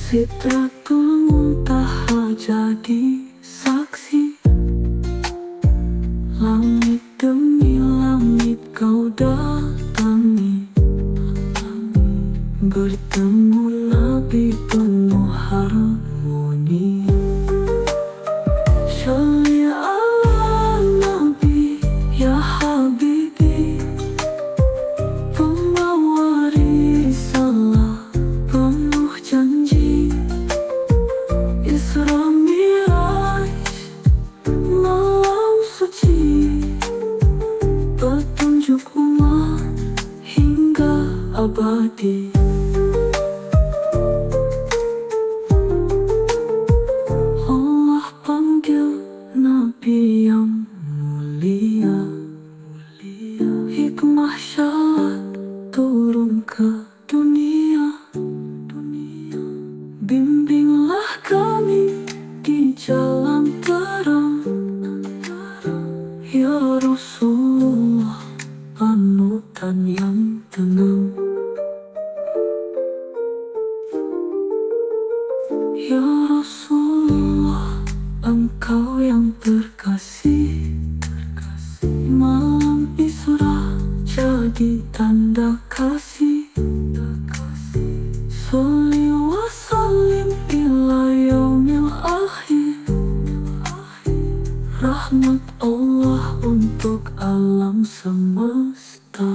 Sidratul Muntaha jadi saksi, langit demi langit kau datangi. Bertemu Nabi penuh harmoni. Sholli ala Nabi ya Habibi, pembawa risalah penuh janji. Isra Mi'raj malam suci, petunjuk umat hingga abadi. Allah panggil Nabi yang mulia, hikmah syariat turun ke dunia. Bimbinglah kami di jalan terang, ya Rasulullah, panutan yang tenang. Ya Rasulullah, engkau yang terkasih. Malam Isra jadi tanda kasih. Sholli wa sallim ila yaumil akhir, rahmat Allah untuk alam semesta.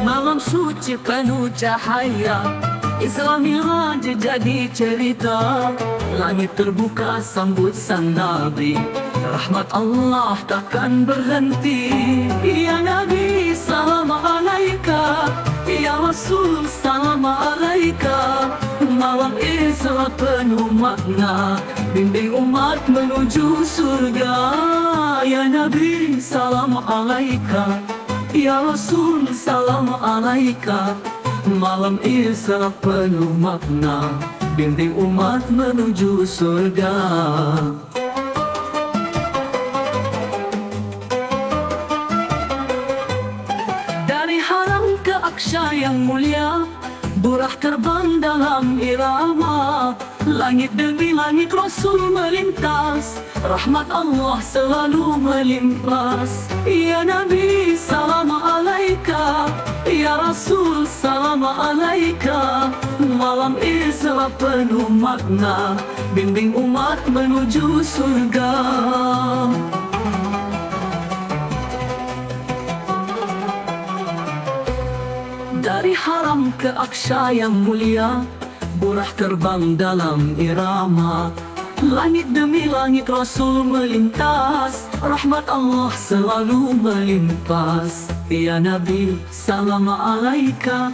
Malam suci penuh cahaya, Isra Mi'raj jadi cerita. Langit terbuka sambut sang Nabi, rahmat Allah takkan berhenti. Ya Nabi salam alaika, ya Rasul salam alaika. Malam Isra penuh makna, bimbing umat menuju surga. Ya Nabi salam alaika, ya Rasul salam alaika. Malam Isra penuh makna, bimbing umat menuju surga. Dari haram ke Aqsa yang mulia, burah terbang dalam irama. Langit demi langit Rasul melintas, rahmat Allah selalu melimpas. Ya Nabi salam alaika, ya Rasul salam alaika. Malam Isra penuh makna, bimbing umat menuju surga. Dari haram ke Aqsa yang mulia, burah terbang dalam irama. Langit demi langit Rasul melintas, rahmat Allah selalu melimpas. Ya Nabi salam alaika,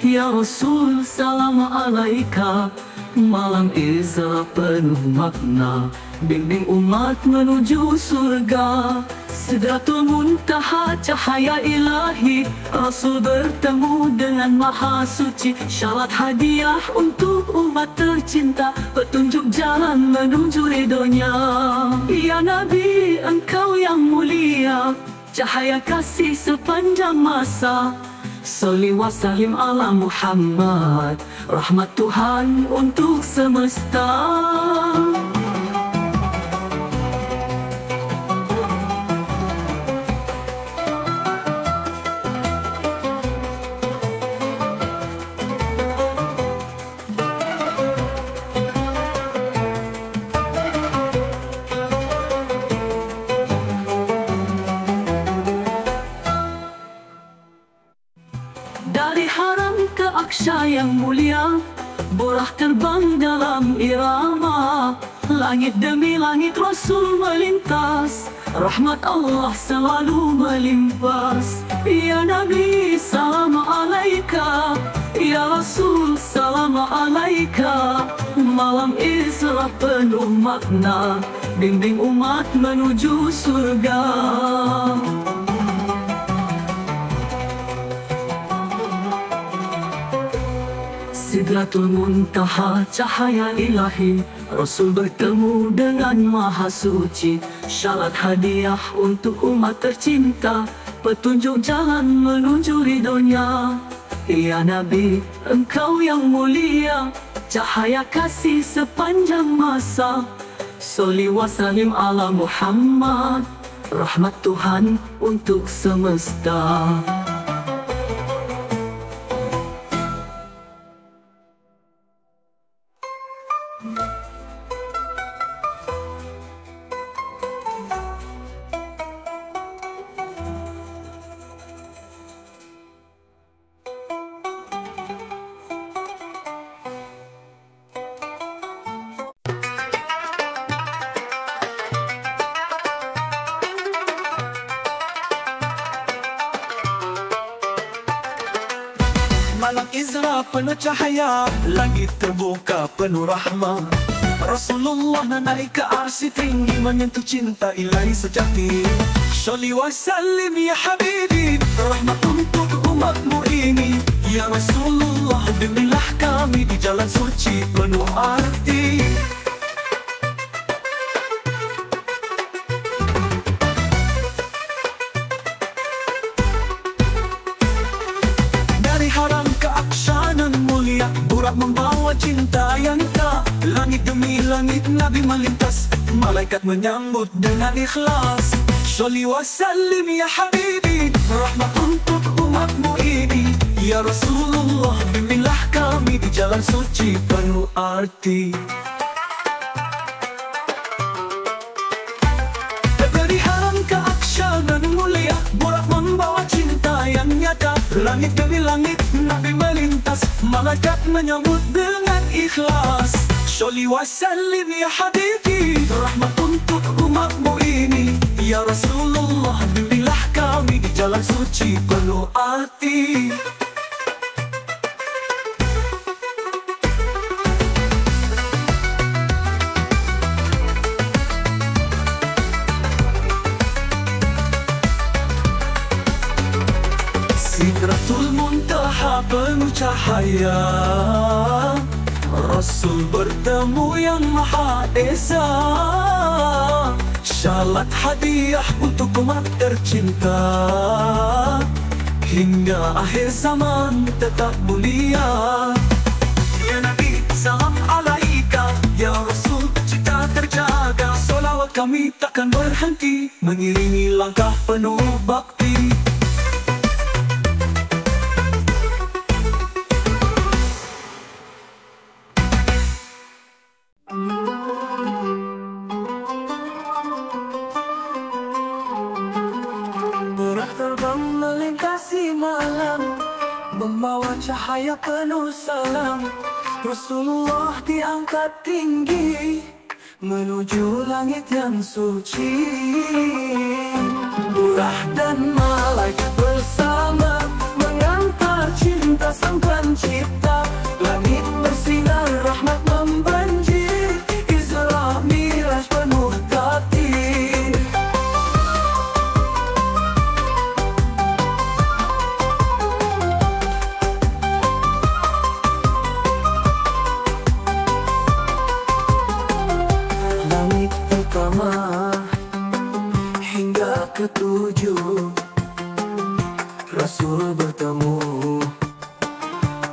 ya Rasul salam alaika. Malam Isra penuh makna, bimbing umat menuju surga. Sidratul Muntaha cahaya ilahi, Rasul bertemu dengan Maha Suci. Syarat hadiah untuk umat tercinta, petunjuk jalan menuju ridhonya. Ya Nabi engkau yang mulia, cahaya kasih sepanjang masa. Sholli wa sallim ala Muhammad, rahmat Tuhan untuk semesta. Dari haram ke Aqsa yang mulia, burah terbang dalam irama. Langit demi langit Rasul melintas, rahmat Allah selalu melimpas. Ya Nabi salam alaika, ya Rasul salam alaika. Malam Isra penuh makna, bimbing umat menuju surga. Sidratul Muntaha, cahaya ilahi, Rasul bertemu dengan Maha Suci. Syarat hadiah untuk umat tercinta, petunjuk jalan menuju ridhonya. Ya Nabi, engkau yang mulia, cahaya kasih sepanjang masa. Sholli wa sallim ala Muhammad, rahmat Tuhan untuk semesta. Malam Isra penuh cahaya, langit terbuka penuh rahmah. Rasulullah naik ke arsy tinggi, menyentuh cinta ilahi sejati. Sholli wa sallim ya habibi, rahmat untuk umatmu ini. Ya Rasulullah, bimbinglah kami di jalan suci penuh arti. Haram keaksanan mulia, Burak membawa cinta yang tak. Langit demi langit Nabi melintas, malaikat menyambut dengan ikhlas. Sholli wa sallim ya habibi, rahmat untuk umatmu ini. Ya Rasulullah, bimbinglah kami di jalan suci penuh arti. Dari haram keaksanan mulia, Burak membawa cinta yang nyata. Langit demi langit Nabi melintas, malaikat menyambut dengan ikhlas. Sholli wa sallim ya habibi, rahmat untuk umatmu ini. Ya Rasulullah, bimbinglah kami di jalan suci penuh arti. Sidratul Muntaha penuh cahaya, Rasul bertemu yang Maha Esa. Syarat hadiah untuk umat tercinta, hingga akhir zaman tetap mulia. Ya Nabi, salam alaika, ya Rasul, cita terjaga. Solawat kami takkan berhenti, mengiringi langkah penuh bakti. Burak terbang melintasi malam, membawa cahaya penuh salam. Rasulullah diangkat tinggi, menuju langit yang suci. Burak dan malaikat bersama, mengantar cinta sang pencipta. Langit bersinar, rahmat membanjir, Isra Miraj penuh takdir. Langit pertama hingga ketujuh, Rasul bertemu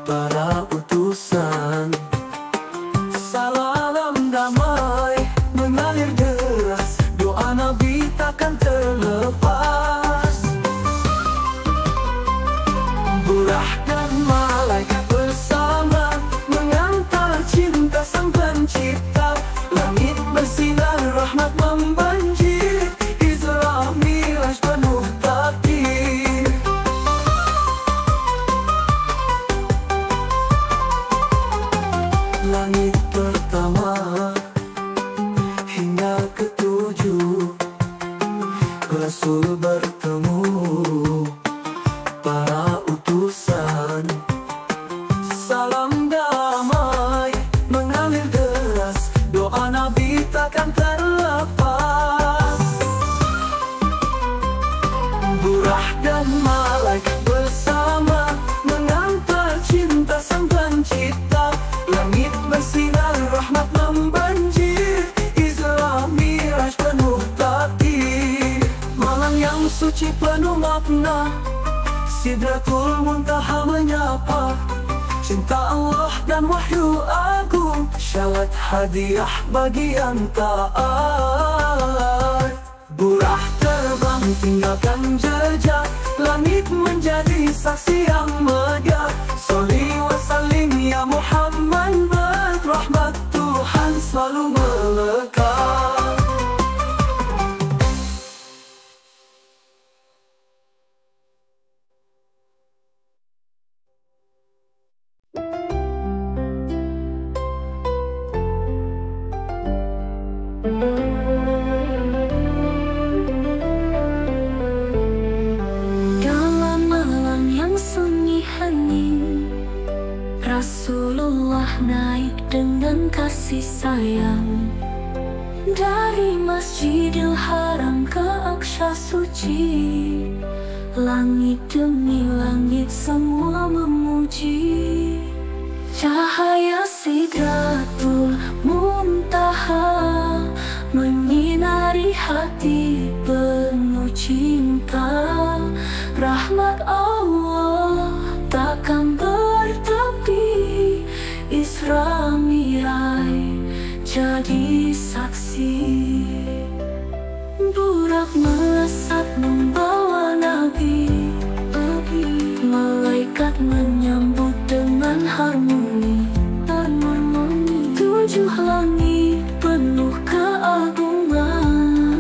para utusan. Salam damai mengalir deras, doa Nabi takkan terlepas. Burak dan malaikat bersama, mengantar cinta sang pencipta. Langit bersinar, rahmat membanjir, Isra Miraj penuh takdir. Langit pertama hingga ketujuh, Rasul bertemu para utusan. Salam damai mengalir deras, doa Nabi takkan terlepas. Burak dan malaikat bersama, mengantar cinta sang pencipta. suci penuh makna, Sidratul Muntaha menyapa. Cinta Allah dan wahyu agung, syarat hadiah bagi yang taat. Burah terbang tinggalkan jejak, langit menjadi saksi yang megah. Sholli wa sallim ya Muhammad, rahmat Tuhan selalu melekat. Dalam malam yang sunyi hening, Rasulullah naik dengan kasih sayang. Dari Masjidil Haram ke Aqsa suci, langit demi langit semua memuji. Cahaya Sidratul Muntaha menyinari hati penuh cinta. Rahmat Allah takkan bertepi, Isra Mi'raj jadi saksi. Burak melesat membawa Nabi, malaikat menyambut dengan harmoni. Tujuh langit penuh keagungan,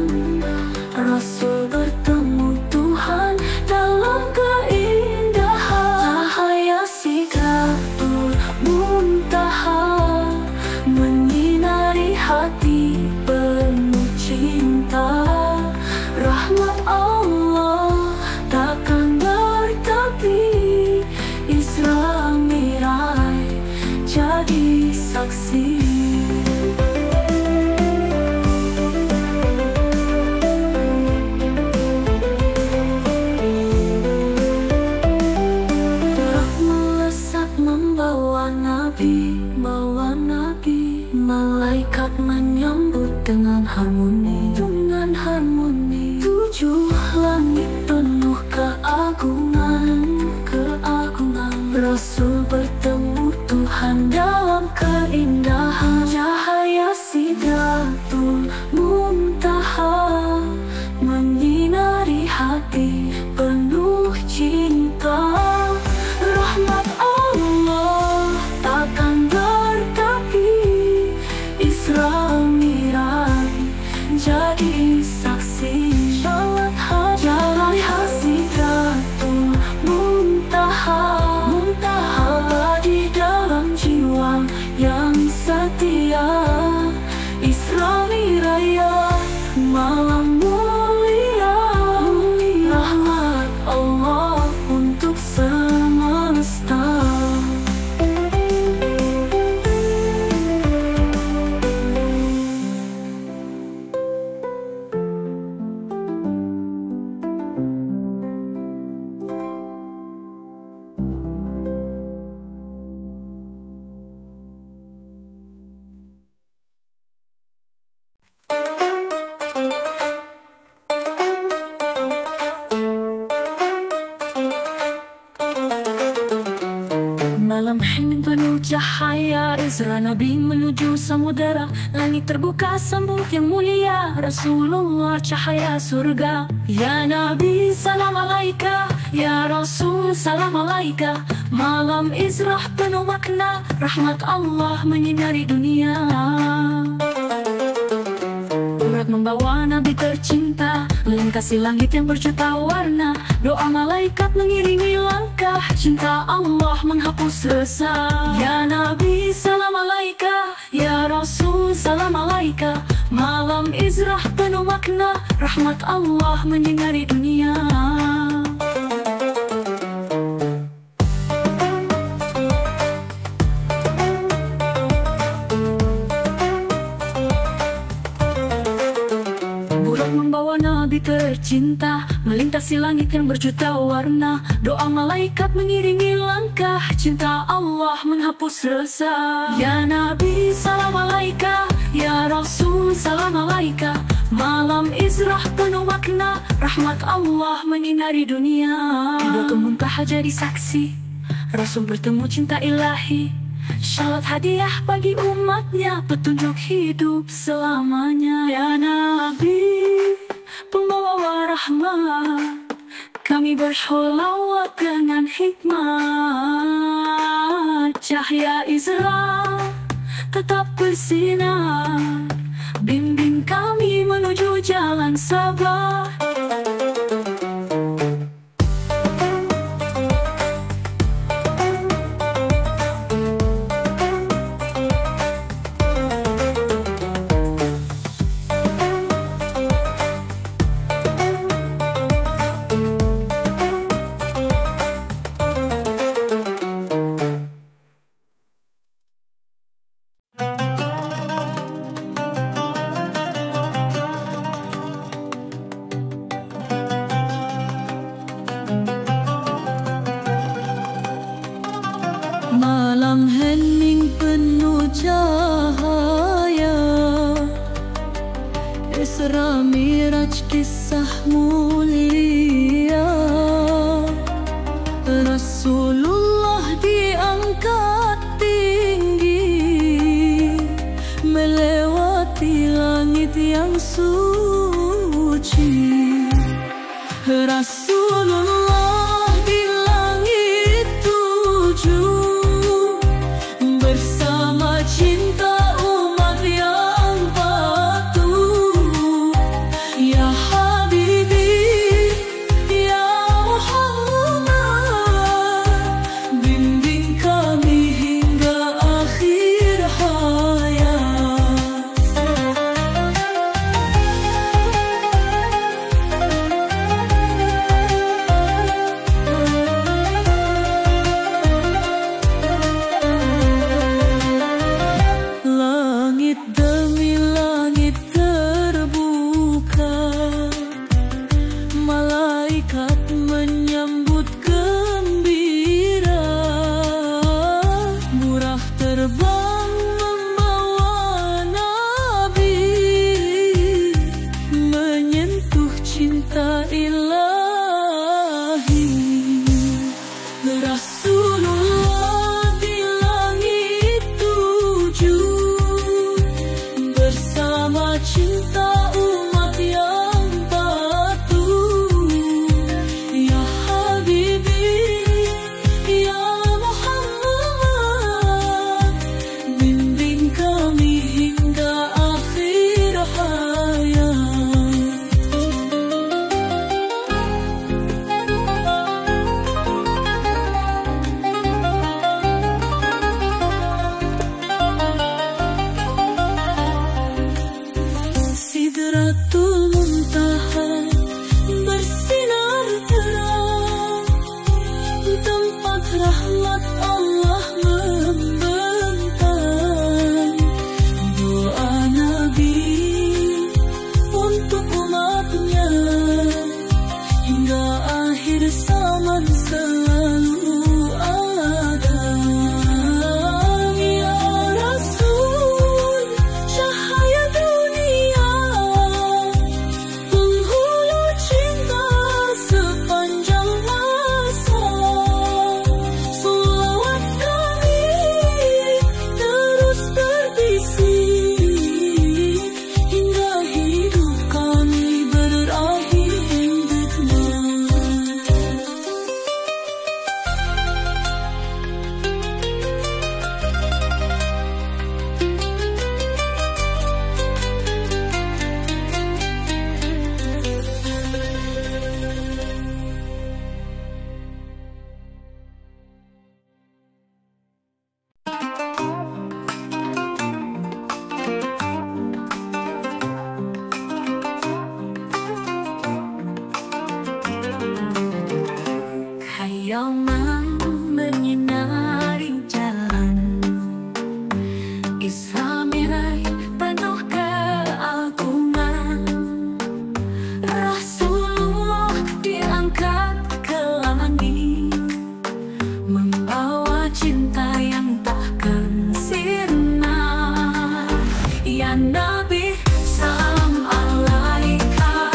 Rasul bertemu Tuhan dalam keindahan. Cahaya Sidratul Muntaha menyinari hati penuh cinta. Rahmat Allah takkan bertepi, Isra Mi'raj jadi saksi. Burak melesat membawa Nabi, malaikat menyambut dengan harmoni. Tujuh langit penuh keagungan, Rasul bertemu Tuhan dalam keindahan. Cahaya Sidratul Muntaha menyinari hati penuh cinta. Rahmat Allah takkan bertepi, Isra Mi'raj jadi saksi. Jalan Sidratul Muntaha abadi dalam jiwa yang setia. Isra Mi'raj malam mulia, rahmat Allah untuk semesta. Malam hening penuh cahaya, Isra Nabi menuju samudera. Langit terbuka sambut yang mulia, Rasulullah cahaya surga. Ya Nabi salam alaika, ya Rasul salam alaika. Malam Isra penuh makna, rahmat Allah menyinari dunia. Burak membawa Nabi tercinta, melintasi langit yang berjuta warna. Doa malaikat mengiringi langkah, cinta Allah menghapus resah. Ya Nabi salam alaika, ya Rasul salam alaika. Malam Isra penuh makna, rahmat Allah menyinari dunia. Tercinta melintasi langit yang berjuta warna. Doa malaikat mengiringi langkah, cinta Allah menghapus resah. Ya Nabi salam alaika, ya Rasul salam alaika. Malam Isra penuh makna, rahmat Allah menyinari dunia. Sidratul Muntaha jadi saksi, Rasul bertemu cinta ilahi. Syarat hadiah bagi umatnya, petunjuk hidup selamanya. Ya Nabi, pembawa rahmat, kami bersolawat dengan hikmat. Cahaya Islam tetap bersinar, bimbing kami menuju jalan sabar. Malam hening penuh cahaya, Isra Miraj kisah mulia. Rasulullah diangkat tinggi, melewati langit yang suci. Rasulullah di langit tujuh, bersama cinta umat yang patuh. Ya Habibi, ya Muhammad, bimbing kami hingga akhir hayat. Langit demi langit terbuka, malaikat menyambut gembira. Buraq terbang membawa Nabi, menyentuh cinta ilahi. Rasulullah di langit tujuh, bersama cinta umat yang patuh. Ya Habibi, ya Muhammad, bimbing kami hingga akhir hayat. Sidratul Muntaha bersinar terang, tempat rahmat Allah membentang. Doa Nabi untuk umatnya, hingga akhir zaman selalu ada. Ya Rasul, cahaya dunia, penghulu cinta sepanjang masa. Salawat kami terus berbisik, hingga hidup kami berakhir hikmat. Khayalan menyinari jalan, Isra Miraj penuh keagungan. Rasulullah diangkat ke langit, membawa cinta yang takkan sirna. Ya Nabi, salam alaika,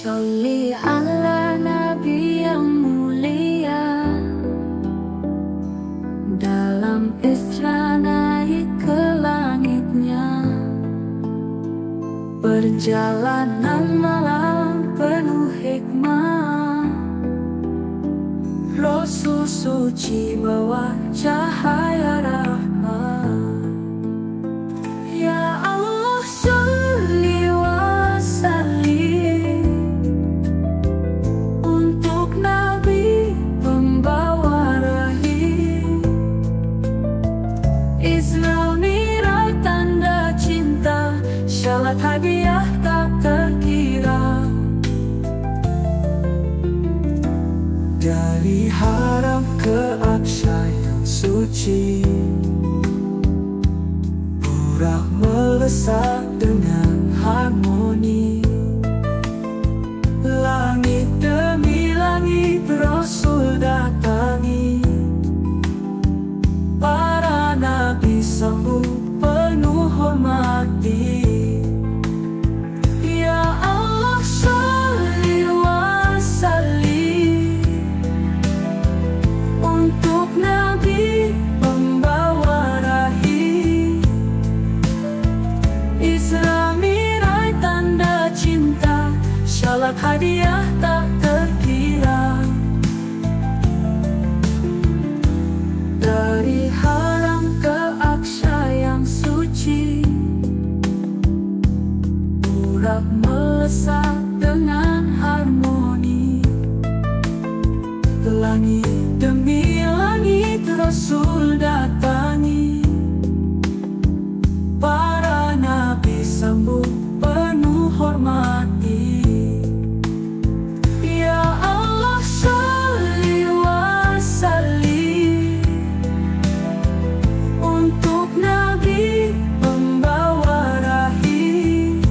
Sholli ala Nabi yang mulia, dalam Isra naik ke langitnya. Perjalanan malam penuh hikmah, Rasul suci bawa cahaya rahmat. Ya Allah sholli wa sallim untuk Nabi pembawa rahim. Isra Mi'raj tanda cinta, syalat hadiah tak terkira. Dari haram ke Aqsa yang suci, Burak melesat dengan harmoni. Langit demi langit Rasul datangi, para nabi sambut penuh hormati. Ya Allah sholli wa sallim untuk Nabi pembawa rahim. Isra Mi'raj tanda cinta, syalat hadiah tak terkira. Dari haram ke Aqsa yang suci, Burak melesat dengan harmoni. Langit demi langit Rasul datangi, para nabi sambut penuh hormati. Ya Allah sholli wa sallim untuk Nabi pembawa rahim.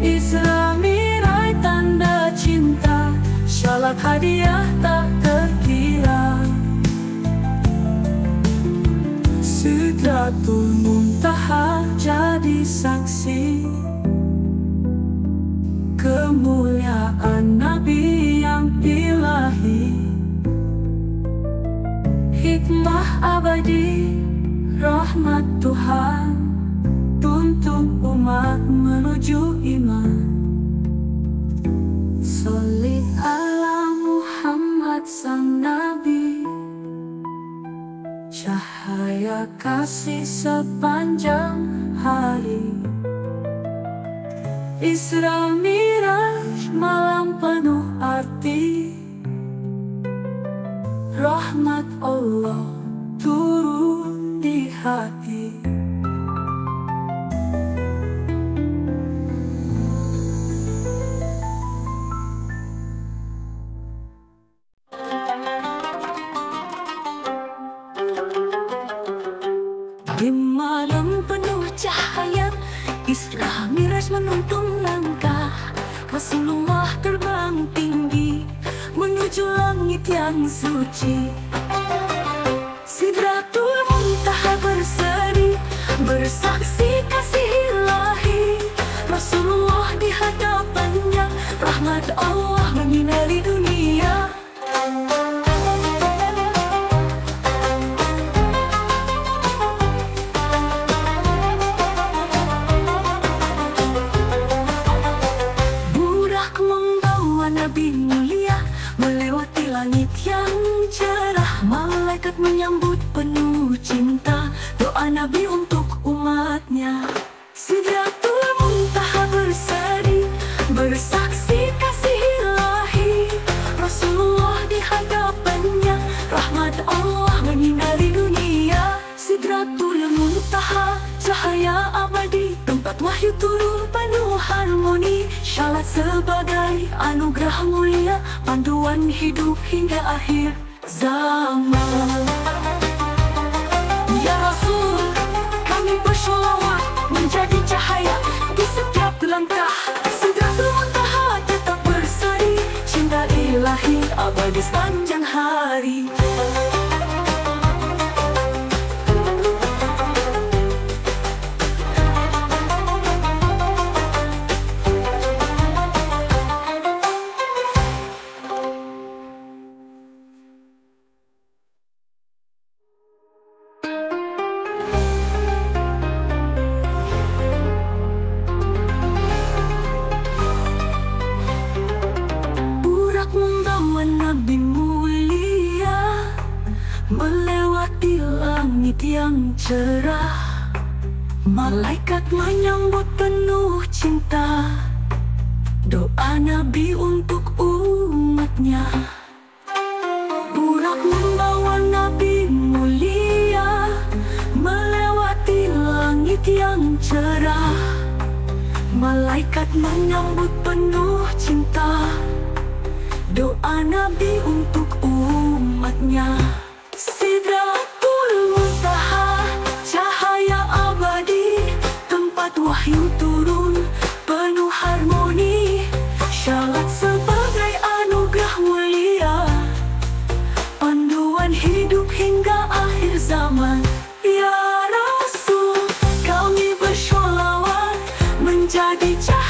Isra Mi'raj tanda cinta, syalat hadiah tak terkira. Sidratul Muntaha jadi saksi kemuliaan Nabi yang ilahi. Hikmah abadi, rahmat Tuhan tuntun umat menuju iman. Sholli ala Muhammad sang Nabi, cahaya kasih sepanjang hari. Isra Mi'raj malam penuh arti, rahmat Allah turun di hati. Di malam penuh cahaya, Isra Mi'raj menuntun langkah. Rasulullah terbang tinggi menuju langit yang suci. Sidratul Muntaha berseri, bersaksi kasih ilahi. Rasulullah di hadapannya, rahmat Allah menyinari dunia. Nabi mulia melewati langit yang cerah, malaikat menyambut penuh cinta, doa Nabi untuk umatnya. Sidratul Muntaha berseri, bersaksi kasih ilahi. Rasulullah di hadapannya, rahmat Allah menyinari dunia. Sidratul Muntaha, cahaya abadi, tempat wahyu turun penuh harmoni. Syalat sebagai anugerah mulia, panduan hidup hingga akhir zaman. Ya Rasul, kami bersolawat menjadi cahaya di setiap langkah. Sidratul Muntaha tetap berseri, cinta ilahi abadi sepanjang hari. melewati langit yang cerah. Malaikat menyambut penuh cinta, doa Nabi untuk umatnya. Burak membawa Nabi mulia, melewati langit yang cerah. Malaikat menyambut penuh cinta, doa Nabi untuk umatnya. Sidratul Muntaha, cahaya abadi, tempat wahyu turun, penuh harmoni. Syarat sebagai anugerah mulia, panduan hidup hingga akhir zaman. Ya Rasul, kami bersholawat menjadi cahaya